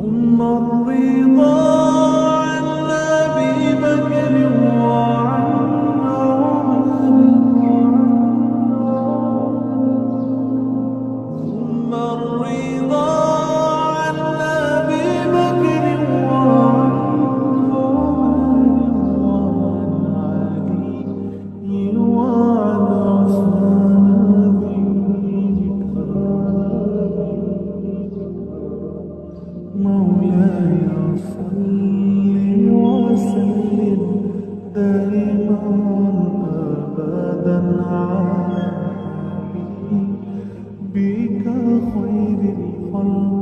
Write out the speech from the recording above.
ثم الرضا عن أبي بكر وعن عمر، ثم الرضا عن أبي بكر وعن عمر وعن علي وعن عثمان ذي مولاي صل وسلم دائما أبدا على حبيبك خير الخلق